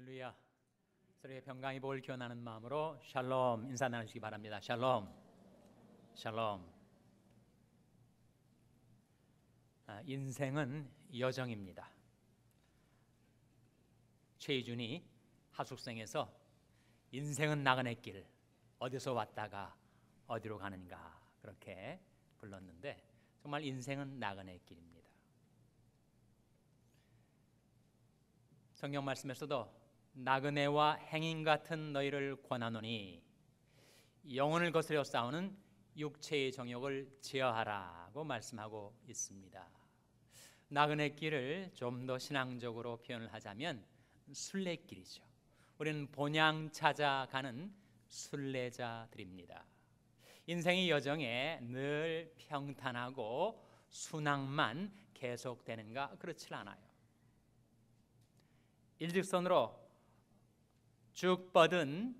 할렐루야. 서로의 평강의 복을 기원하는 마음으로 샬롬 인사 나누시기 바랍니다. 샬롬. 샬롬. 인생은 여정입니다. 최희준이 하숙생에서 인생은 나그네 길, 어디서 왔다가 어디로 가는가 그렇게 불렀는데 정말 인생은 나그네 길입니다. 성경 말씀에서도 나그네와 행인 같은 너희를 권하노니 영혼을 거스려 싸우는 육체의 정욕을 제어하라고 말씀하고 있습니다. 나그네 길을 좀 더 신앙적으로 표현을 하자면 순례길이죠. 우리는 본향 찾아가는 순례자들입니다. 인생의 여정에 늘 평탄하고 순항만 계속되는가? 그렇지 않아요. 일직선으로 쭉 뻗은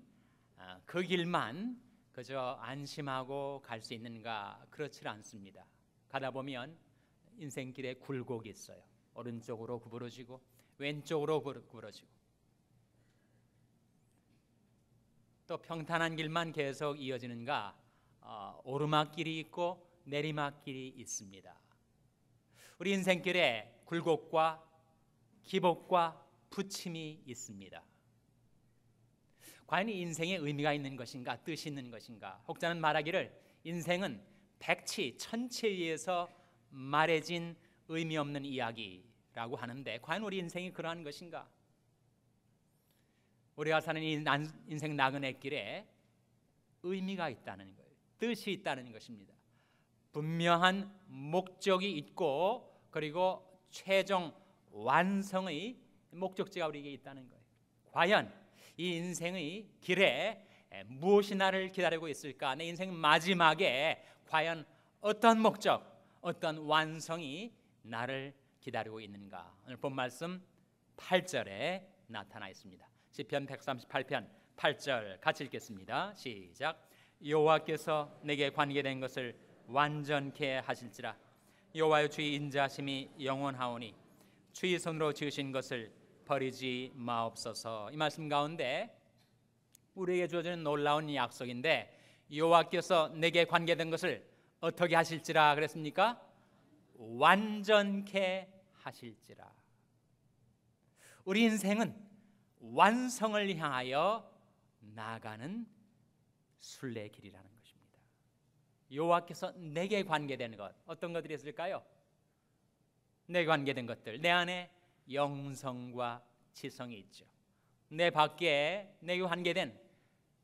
그 길만 그저 안심하고 갈 수 있는가? 그렇지 않습니다. 가다 보면 인생길에 굴곡이 있어요. 오른쪽으로 구부러지고 왼쪽으로 구부러지고 또 평탄한 길만 계속 이어지는가? 오르막길이 있고 내리막길이 있습니다. 우리 인생길에 굴곡과 기복과 부침이 있습니다. 과연 인생에 의미가 있는 것인가, 뜻이 있는 것인가? 혹자는 말하기를 인생은 백치, 천치에 의해서 말해진 의미 없는 이야기라고 하는데 과연 우리 인생이 그러한 것인가? 우리가 사는 이 인생 나그네 길에 의미가 있다는 거예요. 뜻이 있다는 것입니다. 분명한 목적이 있고 그리고 최종 완성의 목적지가 우리에게 있다는 거예요. 과연 이 인생의 길에 무엇이 나를 기다리고 있을까? 내 인생 마지막에 과연 어떤 목적, 어떤 완성이 나를 기다리고 있는가? 오늘 본 말씀 8절에 나타나 있습니다. 시편 138편 8절 같이 읽겠습니다. 시작. 여호와께서 내게 관계된 것을 완전케 하실지라. 여호와의 주의 인자하심이 영원하오니 주의 손으로 지으신 것을 버리지 마옵소서. 이 말씀 가운데 우리에게 주어지는 놀라운 약속인데 여호와께서 내게 관계된 것을 어떻게 하실지라 그랬습니까? 완전케 하실지라. 우리 인생은 완성을 향하여 나아가는 순례길이라는 것입니다. 여호와께서 내게 관계된 것, 어떤 것들이 있을까요? 내게 관계된 것들, 내 안에 영성과 지성이 있죠. 내 밖에 내게 관계된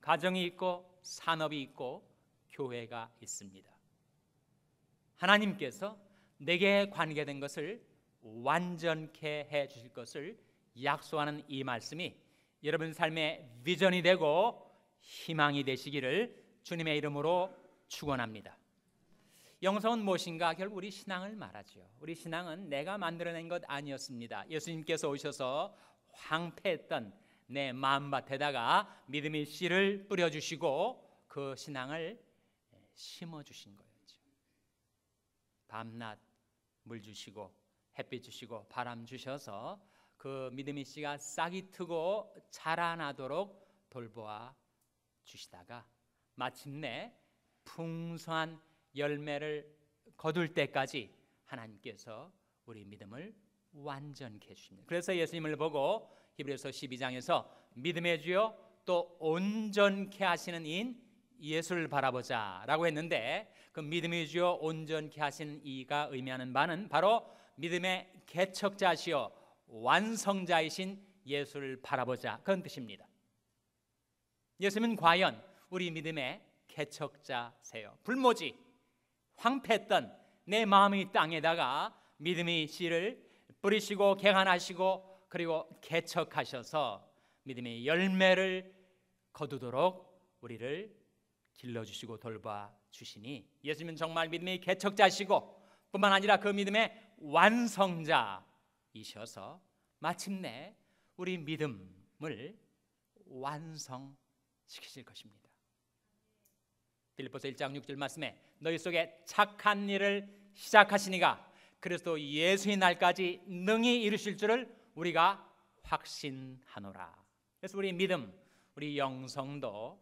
가정이 있고 산업이 있고 교회가 있습니다. 하나님께서 내게 관계된 것을 완전케 해 주실 것을 약속하는 이 말씀이 여러분 삶의 비전이 되고 희망이 되시기를 주님의 이름으로 축원합니다. 영성은 무엇인가? 결국 우리 신앙을 말하죠. 우리 신앙은 내가 만들어낸 것 아니었습니다. 예수님께서 오셔서 황폐했던 내 마음밭에다가 믿음의 씨를 뿌려주시고 그 신앙을 심어주신 거였죠. 밤낮 물 주시고 햇빛 주시고 바람 주셔서 그 믿음의 씨가 싹이 트고 자라나도록 돌보아 주시다가 마침내 풍성한 열매를 거둘 때까지 하나님께서 우리 믿음을 완전케 해주십니다. 그래서 예수님을 보고 히브리서 12장에서 믿음의 주요 또 온전케 하시는 이인 예수를 바라보자 라고 했는데 그 믿음의 주요 온전케 하시는 이가 의미하는 바는 바로 믿음의 개척자시요 완성자이신 예수를 바라보자 그런 뜻입니다. 예수님은 과연 우리 믿음의 개척자세요. 불모지 황폐했던 내 마음의 땅에다가 믿음의 씨를 뿌리시고 개간하시고 그리고 개척하셔서 믿음의 열매를 거두도록 우리를 길러주시고 돌봐 주시니 예수님은 정말 믿음의 개척자시고 뿐만 아니라 그 믿음의 완성자이셔서 마침내 우리 믿음을 완성시키실 것입니다. 빌립보서 1장 6절 말씀에 너희 속에 착한 일을 시작하시니가 그리스도 예수의 날까지 능히 이루실 줄을 우리가 확신하노라. 그래서 우리 믿음, 우리 영성도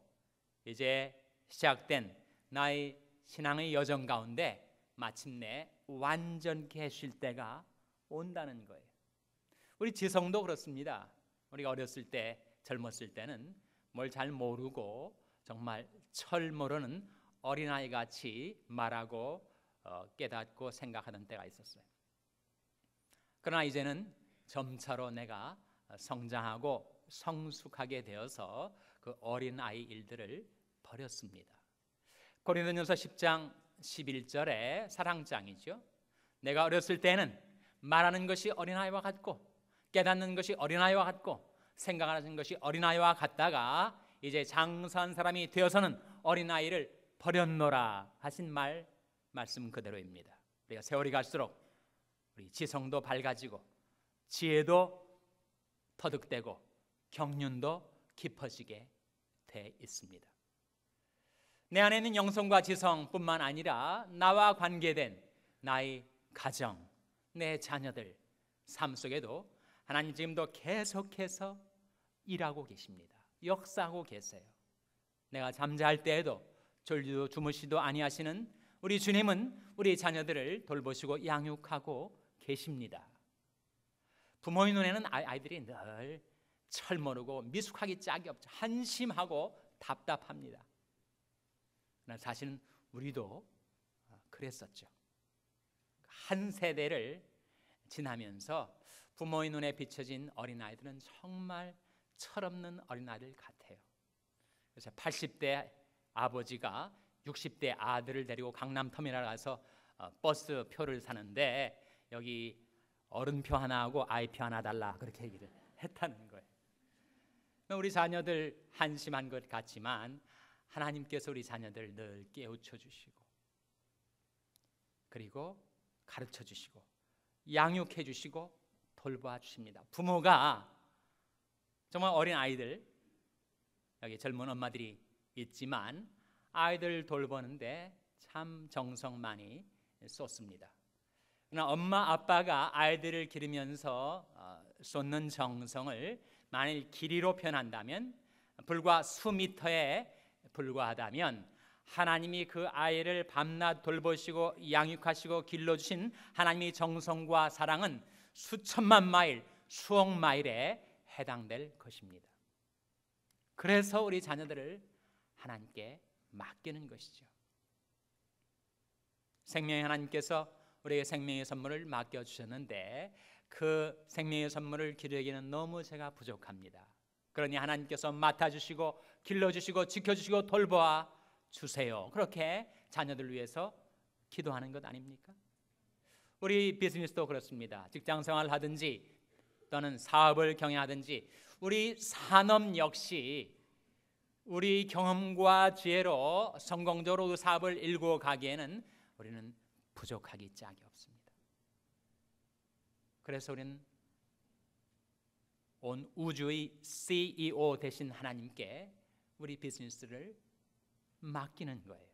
이제 시작된 나의 신앙의 여정 가운데 마침내 완전케 하실 때가 온다는 거예요. 우리 지성도 그렇습니다. 우리가 어렸을 때, 젊었을 때는 뭘 잘 모르고 정말 철 모르는 어린아이 같이 말하고 깨닫고 생각하던 때가 있었어요. 그러나 이제는 점차로 내가 성장하고 성숙하게 되어서 그 어린아이 일들을 버렸습니다. 고린도전서 10장 11절에 사랑장이죠. 내가 어렸을 때는 말하는 것이 어린아이와 같고 깨닫는 것이 어린아이와 같고 생각하는 것이 어린아이와 같다가 이제 장사한 사람이 되어서는 어린아이를 버렸노라 하신 말씀 그대로입니다. 우리가 세월이 갈수록 우리 지성도 밝아지고 지혜도 터득되고 경륜도 깊어지게 돼 있습니다. 내 안에 있는 영성과 지성뿐만 아니라 나와 관계된 나의 가정, 내 자녀들 삶 속에도 하나님 지금도 계속해서 일하고 계십니다. 역사하고 계세요. 내가 잠잘 때에도 졸지도 주무시도 아니하시는 우리 주님은 우리 자녀들을 돌보시고 양육하고 계십니다. 부모의 눈에는 아이들이 늘 철모르고 미숙하기 짝이 없죠. 한심하고 답답합니다. 그러나 사실은 우리도 그랬었죠. 한 세대를 지나면서 부모의 눈에 비춰진 어린아이들은 정말 철없는 어린아이들 같아요. 그래서 80대 아버지가 60대 아들을 데리고 강남터미널 가서 버스 표를 사는데 여기 어른표 하나 하고 아이표 하나 달라 그렇게 얘기를 했다는 거예요. 우리 자녀들 한심한 것 같지만 하나님께서 우리 자녀들 늘 깨우쳐 주시고 그리고 가르쳐 주시고 양육해 주시고 돌봐 주십니다. 부모가 정말 어린 아이들, 여기 젊은 엄마들이 있지만 아이들 돌보는데 참 정성 많이 쏟습니다. 그러나 엄마 아빠가 아이들을 기르면서 쏟는 정성을 만일 길이로 표현한다면 불과 수미터에 불과하다면 하나님이 그 아이를 밤낮 돌보시고 양육하시고 길러주신 하나님의 정성과 사랑은 수천만 마일, 수억 마일에 해당될 것입니다. 그래서 우리 자녀들을 하나님께 맡기는 것이죠. 생명의 하나님께서 우리에게 생명의 선물을 맡겨주셨는데 그 생명의 선물을 기르기에는 너무 제가 부족합니다. 그러니 하나님께서 맡아주시고 길러주시고 지켜주시고 돌보아 주세요. 그렇게 자녀들 위해서 기도하는 것 아닙니까? 우리 비즈니스도 그렇습니다. 직장생활을 하든지 또는 사업을 경영하든지 우리 산업 역시 우리 경험과 지혜로 성공적으로 그 사업을 일구어 가기에는 우리는 부족하기 짝이 없습니다. 그래서 우리는 온 우주의 CEO 되신 하나님께 우리 비즈니스를 맡기는 거예요.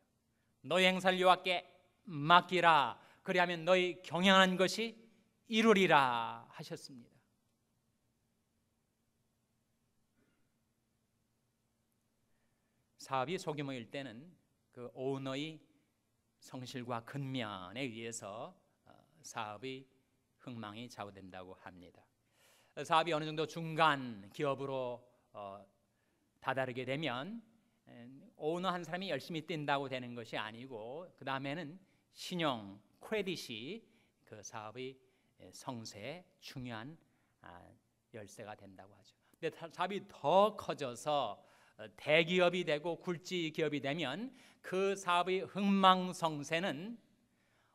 너희 행사를 여호와께 맡기라. 그리하면 너희 경영하는 것이 이루리라 하셨습니다. 사업이 소규모일 때는 그 오너의 성실과 근면에 의해서 사업의 흥망이 좌우된다고 합니다. 사업이 어느 정도 중간 기업으로 다다르게 되면 오너 한 사람이 열심히 뛴다고 되는 것이 아니고 그 다음에는 신용, 크레딧이 그 사업의 성세에 중요한 열쇠가 된다고 하죠. 근데 사업이 더 커져서 대기업이 되고 굴지 기업이 되면 그 사업의 흥망성쇠는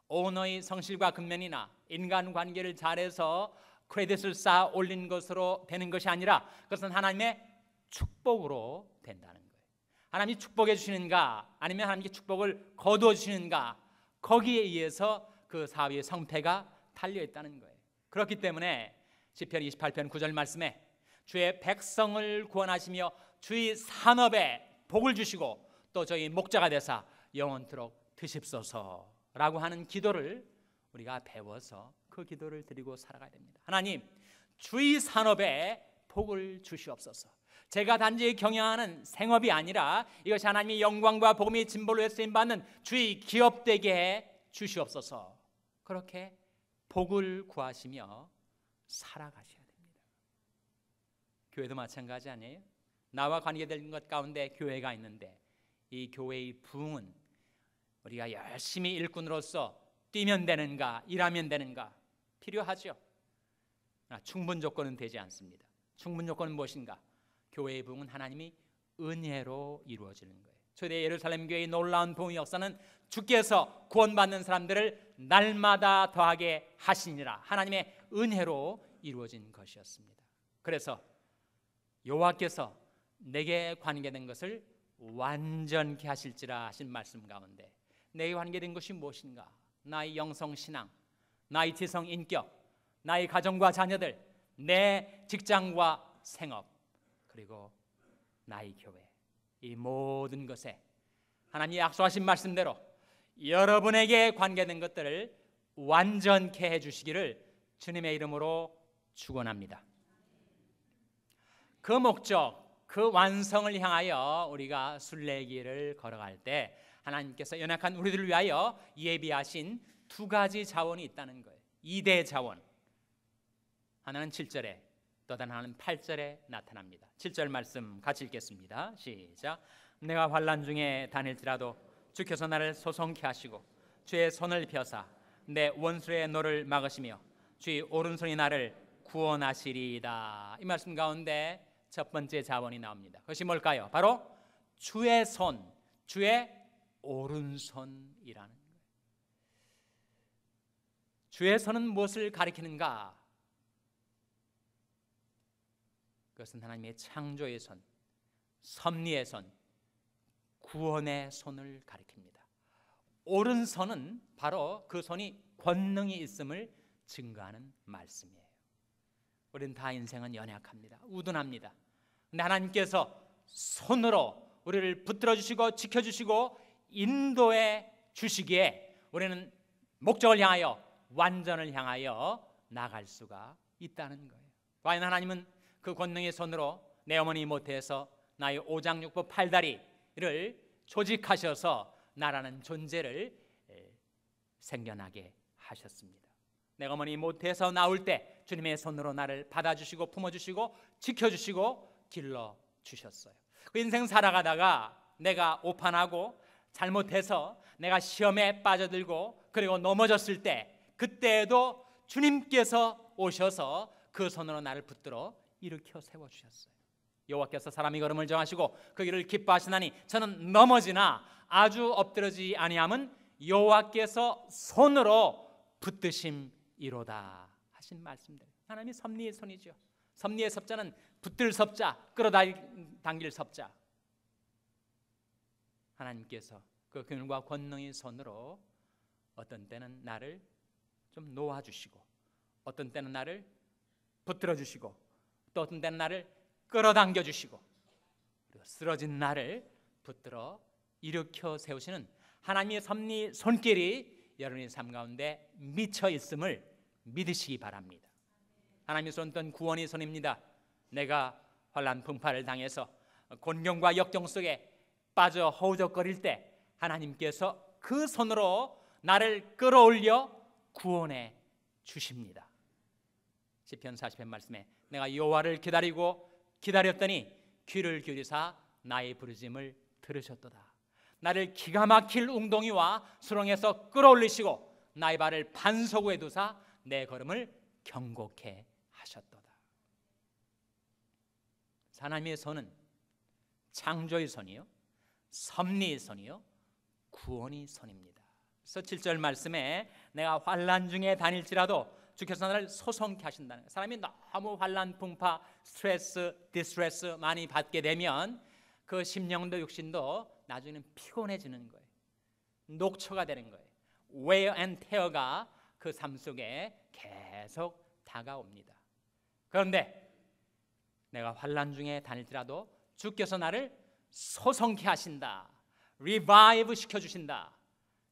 오너의 성실과 근면이나 인간관계를 잘해서 크레딧을 쌓아 올린 것으로 되는 것이 아니라 그것은 하나님의 축복으로 된다는 거예요. 하나님이 축복해 주시는가 아니면 하나님께 축복을 거두어 주시는가 거기에 의해서 그 사업의 성패가 달려있다는 거예요. 그렇기 때문에 시편 28편 9절 말씀에 주의 백성을 구원하시며 주의 산업에 복을 주시고 또 저희 목자가 되사 영원토록 드십소서라고 하는 기도를 우리가 배워서 그 기도를 드리고 살아가야 됩니다. 하나님, 주의 산업에 복을 주시옵소서. 제가 단지 경영하는 생업이 아니라 이것이 하나님의 영광과 복음이 진볼로 쓰임받는 주의 기업 되게 해 주시옵소서. 그렇게 복을 구하시며 살아가셔야 됩니다. 교회도 마찬가지 아니에요? 나와 관계된 것 가운데 교회가 있는데 이 교회의 부흥은 우리가 열심히 일꾼으로서 뛰면 되는가, 일하면 되는가 필요하죠. 그러나 충분 조건은 되지 않습니다. 충분 조건은 무엇인가? 교회의 부흥은 하나님이 은혜로 이루어지는 거예요. 초대 예루살렘 교회의 놀라운 부흥 역사는 주께서 구원받는 사람들을 날마다 더하게 하시니라 하나님의 은혜로 이루어진 것이었습니다. 그래서 여호와께서 내게 관계된 것을 완전케 하실지라 하신 말씀 가운데 내게 관계된 것이 무엇인가? 나의 영성신앙, 나의 지성인격, 나의 가정과 자녀들, 내 직장과 생업, 그리고 나의 교회, 이 모든 것에 하나님이 약속하신 말씀대로 여러분에게 관계된 것들을 완전케 해주시기를 주님의 이름으로 축원합니다. 그 목적, 그 완성을 향하여 우리가 순례길을 걸어갈 때 하나님께서 연약한 우리들을 위하여 예비하신 두 가지 자원이 있다는 거예요. 2대 자원. 하나는 7절에 또 다른 하나는 8절에 나타납니다. 7절 말씀 같이 읽겠습니다. 시작. 내가 환난 중에 다닐지라도 주께서 나를 소송케 하시고 주의 손을 펴사 내 원수의 노를 막으시며 주의 오른손이 나를 구원하시리이다. 이 말씀 가운데 첫 번째 자원이 나옵니다. 그것이 뭘까요? 바로 주의 손, 주의 오른손이라는 거예요. 주의 손은 무엇을 가리키는가? 그것은 하나님의 창조의 손, 섭리의 손, 구원의 손을 가리킵니다. 오른손은 바로 그 손이 권능이 있음을 증거하는 말씀이에요. 우리는 다 인생은 연약합니다. 우둔합니다. 근데 하나님께서 손으로 우리를 붙들어 주시고 지켜주시고 인도해 주시기에 우리는 목적을 향하여 완전을 향하여 나갈 수가 있다는 거예요. 과연 하나님은 그 권능의 손으로 내 어머니 모태에서 나의 오장육부 팔다리를 조직하셔서 나라는 존재를 생겨나게 하셨습니다. 내 어머니 모태에서 나올 때 주님의 손으로 나를 받아주시고 품어주시고 지켜주시고 길러주셨어요. 그 인생 살아가다가 내가 오판하고 잘못해서 내가 시험에 빠져들고 그리고 넘어졌을 때 그때에도 주님께서 오셔서 그 손으로 나를 붙들어 일으켜 세워주셨어요. 여호와께서 사람의 걸음을 정하시고 그 길을 기뻐하시나니 저는 넘어지나 아주 엎드러지지 아니함은 여호와께서 손으로 붙드심이로다 하신 말씀들. 하나님이 섭리의 손이죠. 섭리의 섭자는 붙들 섭자, 끌어당길 섭자. 하나님께서 그 긍휼과 권능의 손으로 어떤 때는 나를 좀 놓아주시고 어떤 때는 나를 붙들어 주시고 또 어떤 때는 나를 끌어당겨 주시고 그리고 쓰러진 나를 붙들어 일으켜 세우시는 하나님의 섭리 손길이 여러분의 삶 가운데 미쳐 있음을 믿으시기 바랍니다. 하나님의 손은 구원의 손입니다. 내가 환난 풍파를 당해서 곤경과 역경 속에 빠져 허우적거릴 때 하나님께서 그 손으로 나를 끌어올려 구원해 주십니다. 시편 40편 말씀에 내가 여호와를 기다렸더니 귀를 기울이사 나의 부르짐을 들으셨도다. 나를 기가 막힐 웅덩이와 수렁에서 끌어올리시고 나의 발을 반석에 두사 내 걸음을 경고케 하셨도다. 하나님의 손은 창조의 손이요, 섭리의 손이요, 구원의 손입니다. 그래서 7절 말씀에 내가 환난 중에 다닐지라도 주께서 나를 소송케 하신다는 거예요. 사람이 너무 환난, 풍파, 스트레스, 디스트레스 많이 받게 되면 그 심령도 육신도 나중에는 피곤해지는 거예요. 녹초가 되는 거예요. wear and tear가 그 삶 속에 계속 다가옵니다. 그런데 내가 환난 중에 다닐지라도 주께서 나를 소성케 하신다. 리바이브 시켜주신다.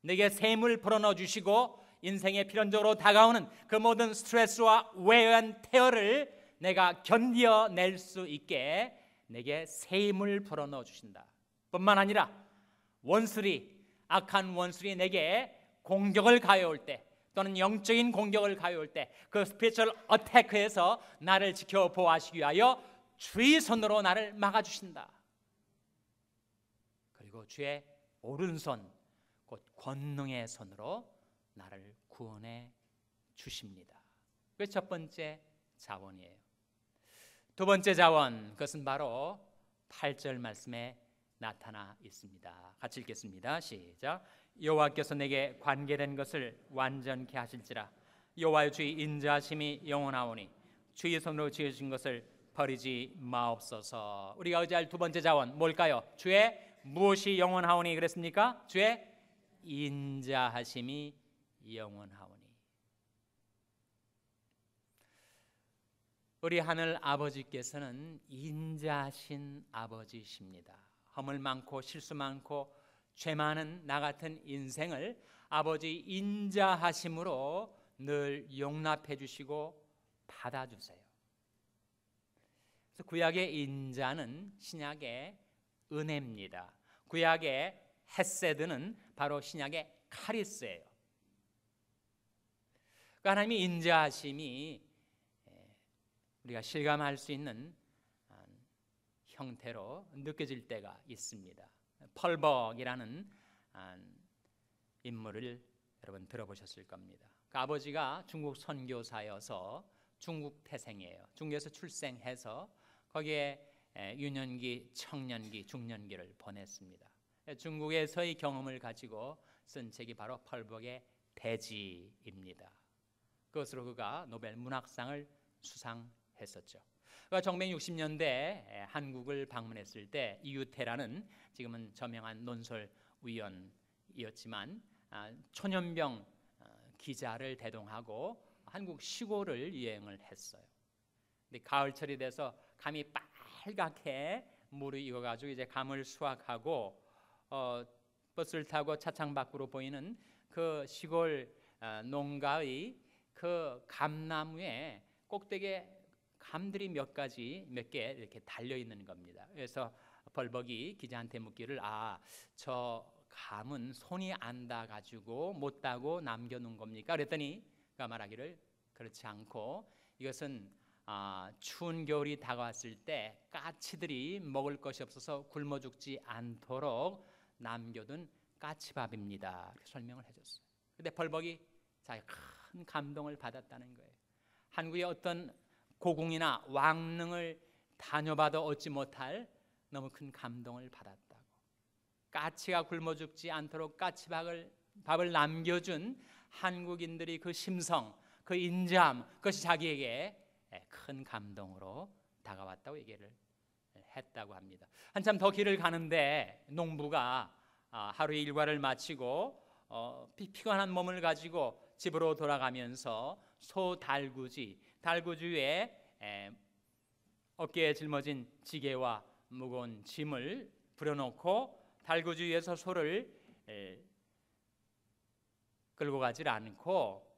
내게 샘을 불어넣어 주시고 인생에 필연적으로 다가오는 그 모든 스트레스와 wear and tear를 내가 견뎌낼 수 있게 내게 새 힘을 불어넣어 주신다. 뿐만 아니라 악한 원수들이 내게 공격을 가해올 때, 또는 영적인 공격을 가해올 때 그 스피리추얼 어태크에서 나를 지켜 보호하시기 위하여 주의 손으로 나를 막아주신다. 그리고 주의 오른손, 곧 권능의 손으로 나를 구원해 주십니다. 그게 첫 번째 자원이에요. 두 번째 자원, 그것은 바로 8절 말씀에 나타나 있습니다. 같이 읽겠습니다. 시작. 여호와께서 내게 관계된 것을 완전케 하실지라. 여호와의 주의 인자하심이 영원하오니 주의 손으로 지으신 것을 버리지 마옵소서. 우리가 의지할 두 번째 자원 뭘까요? 주의 무엇이 영원하오니 그랬습니까? 주의 인자하심이 영원하오니. 우리 하늘 아버지께서는 인자하신 아버지십니다. 허물 많고 실수 많고 죄 많은 나 같은 인생을 아버지 인자하심으로 늘 용납해 주시고 받아주세요. 그래서 구약의 인자는 신약의 은혜입니다. 구약의 헤세드는 바로 신약의 카리스예요. 그러니까 하나님의 인자하심이 우리가 실감할 수 있는 형태로 느껴질 때가 있습니다. 펄벅이라는 인물을 여러분 들어보셨을 겁니다. 그 아버지가 중국 선교사여서 중국 태생이에요. 중국에서 출생해서 거기에 유년기, 청년기, 중년기를 보냈습니다. 중국에서의 경험을 가지고 쓴 책이 바로 펄벅의 대지입니다. 그것으로 그가 노벨 문학상을 수상했었죠. 그가 1960년대 한국을 방문했을 때 이유태라는 지금은 저명한 논설위원이었지만 초년병 기자를 대동하고 한국 시골을 여행을 했어요. 근데 가을철이 돼서 감이 빨갛게 물이 익어가지고 이제 감을 수확하고 버스를 타고 차창 밖으로 보이는 그 시골 농가의 그 감나무에 꼭대기에 감들이 몇 개 이렇게 달려 있는 겁니다. 그래서 벌벅이 기자한테 묻기를 저 감은 손이 안 닿아가지고 못 따고 남겨놓은 겁니까? 그랬더니 그가 말하기를 그렇지 않고 이것은 추운 겨울이 다가왔을 때 까치들이 먹을 것이 없어서 굶어 죽지 않도록 남겨둔 까치밥입니다. 이렇게 설명을 해줬어요. 근데 벌벅이 자기가 큰 감동을 받았다는 거예요. 한국의 어떤 고궁이나 왕릉을 다녀봐도 얻지 못할 너무 큰 감동을 받았다고. 까치가 굶어 죽지 않도록 까치밥을 남겨준 한국인들이 그 심성, 그 인자함, 그것이 자기에게 큰 감동으로 다가왔다고 얘기를 했다고 합니다. 한참 더 길을 가는데 농부가 하루의 일과를 마치고 피곤한 몸을 가지고 집으로 돌아가면서 소 달구지에 어깨에 짊어진 지게와 무거운 짐을 부려놓고 달구지 위에서 소를 끌고 가질 않고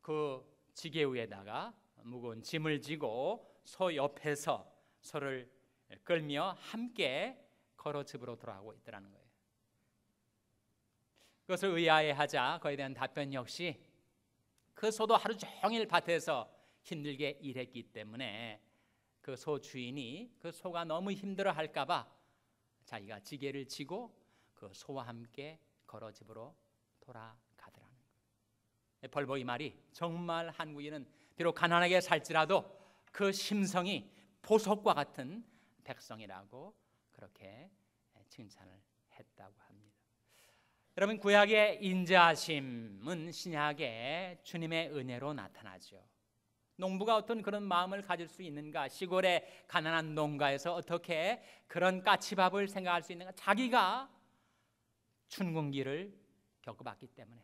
그 지게 위에다가 무거운 짐을 지고 소 옆에서 소를 끌며 함께 걸어 집으로 돌아가고 있더라는 거예요. 그것을 의아해하자 그에 대한 답변 역시 그 소도 하루 종일 밭에서 힘들게 일했기 때문에 그 소 주인이 그 소가 너무 힘들어 할까봐 자기가 지게를 지고 그 소와 함께 걸어 집으로 돌아가더라는 거예요. 벌벅이 말이 정말 한국인은 비록 가난하게 살지라도 그 심성이 보석과 같은 백성이라고 그렇게 칭찬을 했다고 합니다. 여러분, 구약의 인자하심은 신약의 주님의 은혜로 나타나죠. 농부가 어떤 그런 마음을 가질 수 있는가? 시골의 가난한 농가에서 어떻게 그런 까치밥을 생각할 수 있는가? 자기가 춘궁기를 겪어봤기 때문에,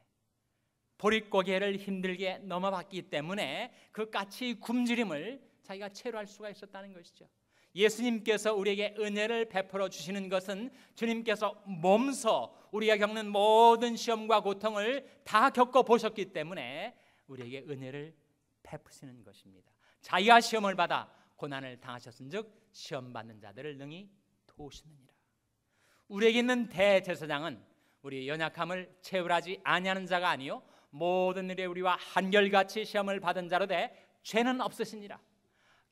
보릿고개를 힘들게 넘어봤기 때문에 그 까치 굶주림을 자기가 체류할 수가 있었다는 것이죠. 예수님께서 우리에게 은혜를 베풀어 주시는 것은 주님께서 몸소 우리가 겪는 모든 시험과 고통을 다 겪어보셨기 때문에 우리에게 은혜를 베푸시는 것입니다. 자기가 시험을 받아 고난을 당하셨은즉 시험 받는 자들을 능히 도우시느니라. 우리에게 있는 대제사장은 우리의 연약함을 채울하지 아니하는 자가 아니요 모든 일에 우리와 한결같이 시험을 받은 자로 돼 죄는 없으시니라.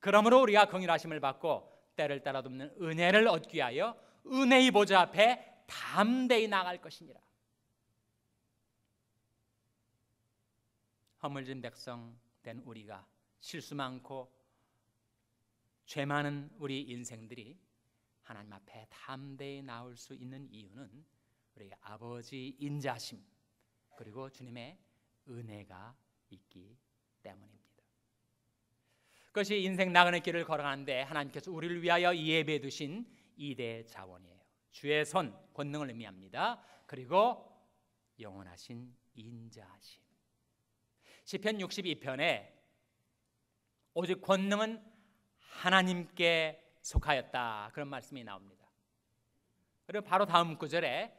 그러므로 우리가 긍휼하심을 받고 때를 따라 돕는 은혜를 얻기 위하여 은혜의 보좌 앞에 담대히 나갈 것이니라. 허물진 백성 된 우리가 실수 많고 죄 많은 우리 인생들이 하나님 앞에 담대히 나올 수 있는 이유는 우리의 아버지 인자심 그리고 주님의 은혜가 있기 때문입니다. 그것이 인생 나그네 길을 걸어가는데 하나님께서 우리를 위하여 예배해 두신 2대 자원이에요. 주의 손, 권능을 의미합니다. 그리고 영원하신 인자하심. 시편 62편에 오직 권능은 하나님께 속하였다 그런 말씀이 나옵니다. 그리고 바로 다음 구절에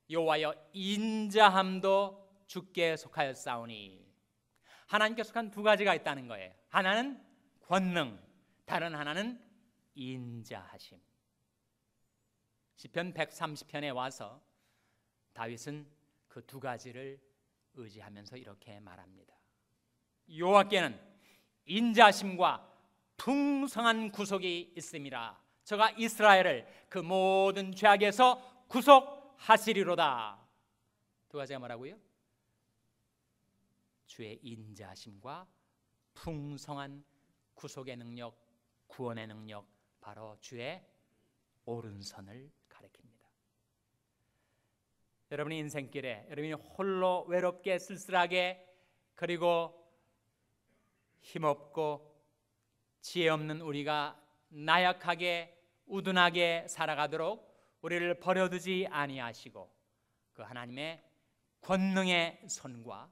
여호와여 인자함도 주께 속하였사오니, 하나님께 속한 두 가지가 있다는 거예요. 하나는 권능, 다른 하나는 인자하심. 시편 130편에 와서 다윗은 그 두 가지를 의지하면서 이렇게 말합니다. 여호와께는 인자하심과 풍성한 구속이 있음이라. 저가 이스라엘을 그 모든 죄악에서 구속하시리로다. 두 가지가 뭐라고요? 주의 인자하심과 풍성한 구속의 능력, 구원의 능력, 바로 주의 오른손을 가리킵니다. 여러분의 인생길에 여러분이 홀로 외롭게 쓸쓸하게 그리고 힘없고 지혜 없는 우리가 나약하게 우둔하게 살아가도록 우리를 버려두지 아니하시고 그 하나님의 권능의 손과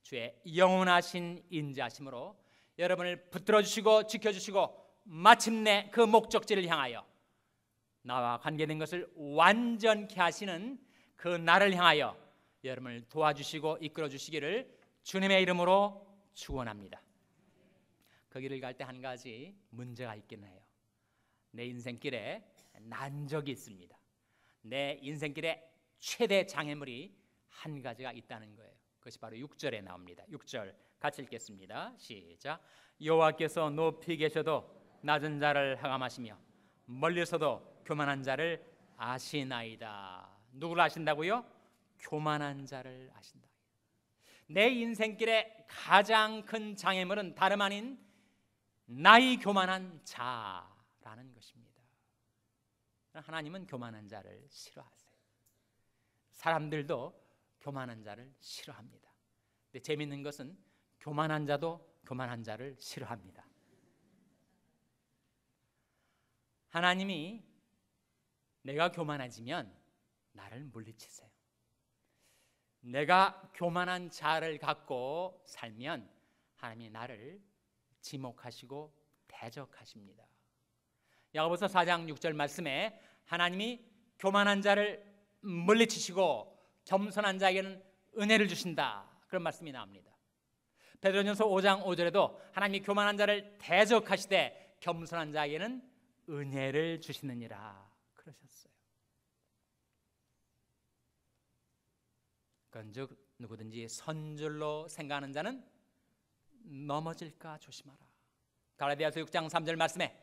주의 영원하신 인자심으로 여러분을 붙들어 주시고 지켜주시고 마침내 그 목적지를 향하여 나와 관계된 것을 완전케 하시는 그 날을 향하여 여러분을 도와주시고 이끌어 주시기를 주님의 이름으로 축원합니다. 그 길을 갈 때 한 가지 문제가 있긴 해요. 내 인생길에 난적이 있습니다. 내 인생길에 최대 장애물이 한 가지가 있다는 거예요. 그것이 바로 6절에 나옵니다. 6절 같이 읽겠습니다. 시작. 여호와께서 높이 계셔도 낮은 자를 함하시며 멀리서도 교만한 자를 아시나이다. 누구를 아신다고요? 교만한 자를 아신다. 내 인생길에 가장 큰 장애물은 다름 아닌 나의 교만한 자라는 것입니다. 하나님은 교만한 자를 싫어하세요. 사람들도 교만한 자를 싫어합니다. 근데 재미있는 것은 교만한 자도 교만한 자를 싫어합니다. 하나님이 내가 교만해지면 나를 물리치세요. 내가 교만한 자를 갖고 살면 하나님이 나를 지목하시고 대적하십니다. 야고보서 4장 6절 말씀에 하나님이 교만한 자를 물리치시고 겸손한 자에게는 은혜를 주신다 그런 말씀이 나옵니다. 베드로전서 5장 5절에도 하나님이 교만한 자를 대적하시되 겸손한 자에게는 은혜를 주시느니라 그러셨어요. 그런즉 누구든지 선줄로 생각하는 자는 넘어질까 조심하라. 갈라디아서 6장 3절 말씀에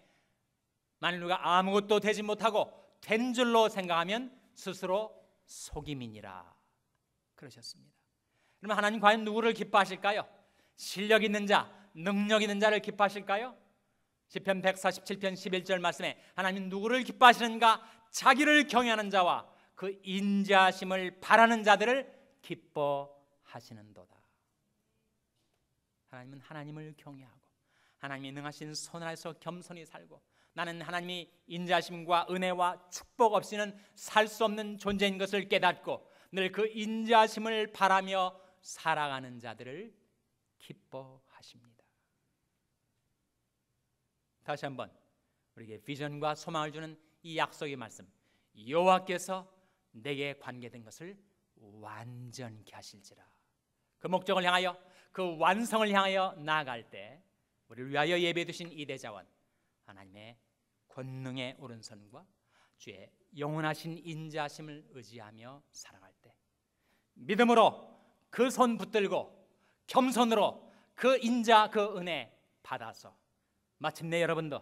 만일 누가 아무것도 되지 못하고 된 줄로 생각하면 스스로 속임이니라 그러셨습니다. 그러면 하나님 과연 누구를 기뻐하실까요? 실력 있는 자, 능력 있는 자를 기뻐하실까요? 시편 147편 11절 말씀에 하나님 누구를 기뻐하시는가? 자기를 경외하는 자와 그 인자심을 바라는 자들을 기뻐하시는도다. 하나님은 하나님을 경외하고 하나님이 능하신 손 아래서 겸손히 살고 나는 하나님이 인자심과 은혜와 축복 없이는 살 수 없는 존재인 것을 깨닫고 늘 그 인자심을 바라며 살아가는 자들을 기뻐하십니다. 다시 한번 우리에게 비전과 소망을 주는 이 약속의 말씀, 여호와께서 내게 관계된 것을 완전케 하실지라. 그 목적을 향하여 그 완성을 향하여 나아갈 때 우리를 위하여 예배해 두신 이 대자원 하나님의 권능의 오른손과 주의 영원하신 인자심을 의지하며 살아갈 때 믿음으로 그 손 붙들고 겸손으로 그 인자 그 은혜 받아서 마침내 여러분도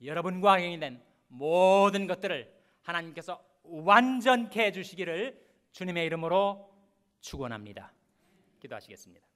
여러분과 관련된 모든 것들을 하나님께서 완전케 해주시기를 주님의 이름으로 축원합니다. 기도하시겠습니다.